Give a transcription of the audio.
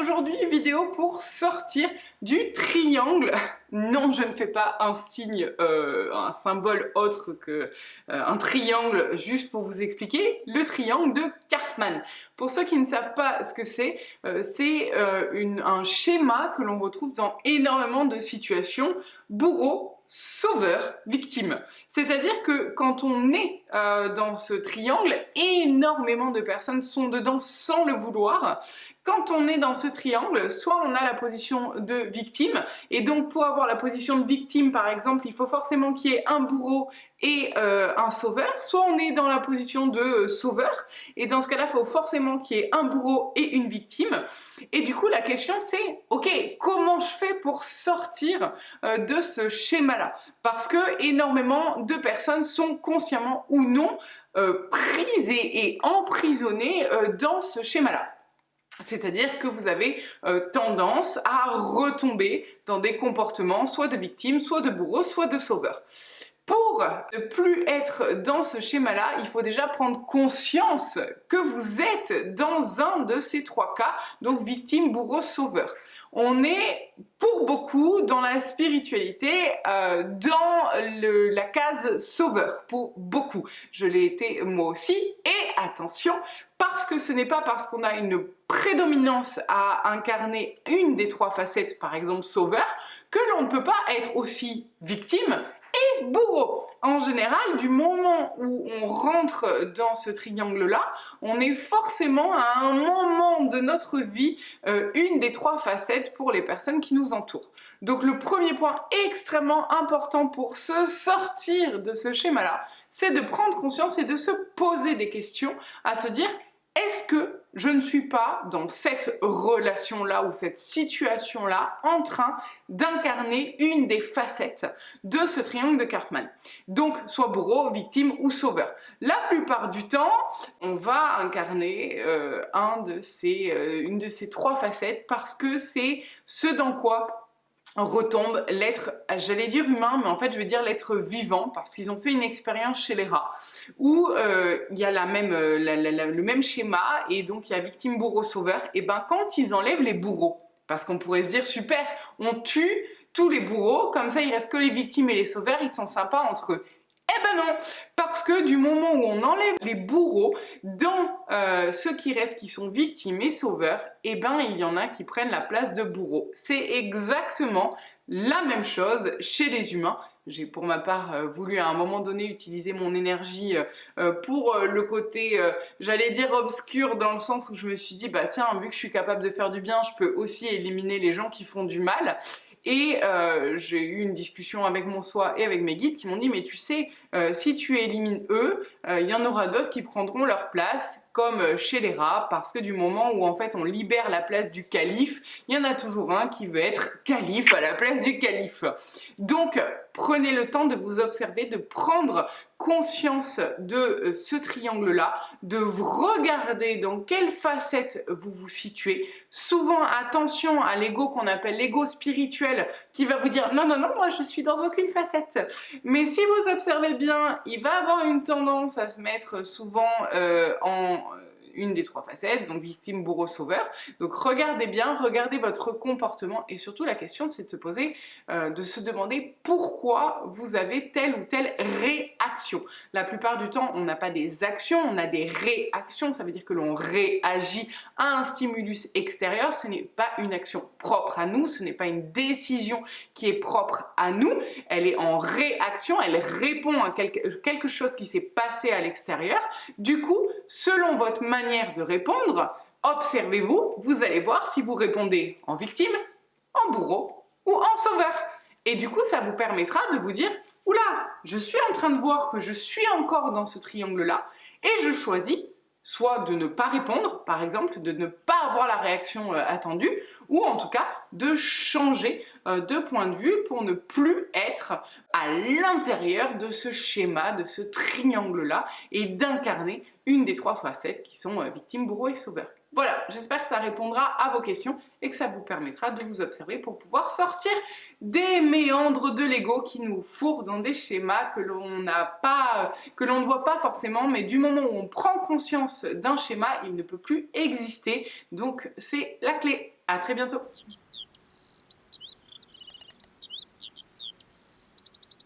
aujourd'hui, vidéo pour sortir du triangle. Non, je ne fais pas un signe, un symbole autre que un triangle, juste pour vous expliquer, le triangle de Karpman. Pour ceux qui ne savent pas ce que c'est un schéma que l'on retrouve dans énormément de situations, bourreau, sauveur, victime. C'est-à-dire que quand on est dans ce triangle, énormément de personnes sont dedans sans le vouloir. Quand on est dans ce triangle, soit on a la position de victime, et donc pour avoir la position de victime par exemple, il faut forcément qu'il y ait un bourreau et un sauveur, soit on est dans la position de sauveur, et dans ce cas-là, il faut forcément qu'il y ait un bourreau et une victime. Et du coup, la question c'est, ok, comment je fais pour sortir de ce schéma-là? Parce que énormément de personnes sont consciemment ou non prises et emprisonnées dans ce schéma-là. C'est-à-dire que vous avez tendance à retomber dans des comportements soit de victime, soit de bourreau, soit de sauveur. Pour ne plus être dans ce schéma-là, il faut déjà prendre conscience que vous êtes dans un de ces trois cas, donc victime, bourreau, sauveur. On est pour beaucoup dans la spiritualité, dans la case sauveur, pour beaucoup. Je l'ai été moi aussi, et attention, parce que ce n'est pas parce qu'on a une prédominance à incarner une des trois facettes, par exemple sauveur, que l'on ne peut pas être aussi victime et bourreau. En général, du moment où on rentre dans ce triangle-là, on est forcément à un moment de notre vie une des trois facettes pour les personnes qui nous entourent. Donc le premier point extrêmement important pour se sortir de ce schéma-là, c'est de prendre conscience et de se poser des questions, à se dire: est-ce que je ne suis pas dans cette relation-là ou cette situation-là en train d'incarner une des facettes de ce triangle de Karpman? Donc, soit bourreau, victime ou sauveur. La plupart du temps, on va incarner une de ces trois facettes parce que c'est ce dans quoi retombe l'être, j'allais dire humain, mais en fait je vais dire l'être vivant, parce qu'ils ont fait une expérience chez les rats où il y a le même schéma, et donc il y a victime, bourreau, sauveur. Et ben quand ils enlèvent les bourreaux, parce qu'on pourrait se dire super, on tue tous les bourreaux, comme ça il reste que les victimes et les sauveurs, ils sont sympas entre eux. Eh ben non, parce que du moment où on enlève les bourreaux, dans ceux qui restent qui sont victimes et sauveurs, eh ben il y en a qui prennent la place de bourreaux. C'est exactement la même chose chez les humains. J'ai pour ma part voulu à un moment donné utiliser mon énergie pour le côté, j'allais dire obscur, dans le sens où je me suis dit, bah tiens, vu que je suis capable de faire du bien, je peux aussi éliminer les gens qui font du mal. Et j'ai eu une discussion avec mon soi et avec mes guides qui m'ont dit: mais tu sais, si tu élimines eux, il y en aura d'autres qui prendront leur place, comme chez les rats, parce que du moment où en fait on libère la place du calife, il y en a toujours un qui veut être calife à la place du calife. Donc prenez le temps de vous observer, de prendre conscience de ce triangle-là, de regarder dans quelle facette vous vous situez. Souvent, attention à l'ego qu'on appelle l'ego spirituel, qui va vous dire: non, non, non, moi je suis dans aucune facette. Mais si vous observez bien, il va avoir une tendance à se mettre souvent en une des trois facettes, donc victime, bourreau, sauveur. Donc regardez bien, regardez votre comportement, et surtout la question c'est de se poser, de se demander pourquoi vous avez telle ou telle réaction. La plupart du temps, on n'a pas des actions, on a des réactions. Ça veut dire que l'on réagit à un stimulus extérieur. Ce n'est pas une action propre à nous, ce n'est pas une décision qui est propre à nous. Elle est en réaction, elle répond à quelque chose qui s'est passé à l'extérieur. Du coup, selon votre manière de répondre, observez-vous, vous allez voir si vous répondez en victime, en bourreau ou en sauveur. Et du coup, ça vous permettra de vous dire: oula, je suis en train de voir que je suis encore dans ce triangle-là, et je choisis soit de ne pas répondre, par exemple, de ne pas avoir la réaction attendue, ou en tout cas de changer de point de vue pour ne plus être à l'intérieur de ce schéma, de ce triangle-là, et d'incarner une des trois facettes qui sont victime, bourreau et sauveur. Voilà, j'espère que ça répondra à vos questions et que ça vous permettra de vous observer pour pouvoir sortir des méandres de Lego qui nous fourrent dans des schémas que l'on ne voit pas forcément, mais du moment où on prend conscience d'un schéma, il ne peut plus exister. Donc c'est la clé. À très bientôt.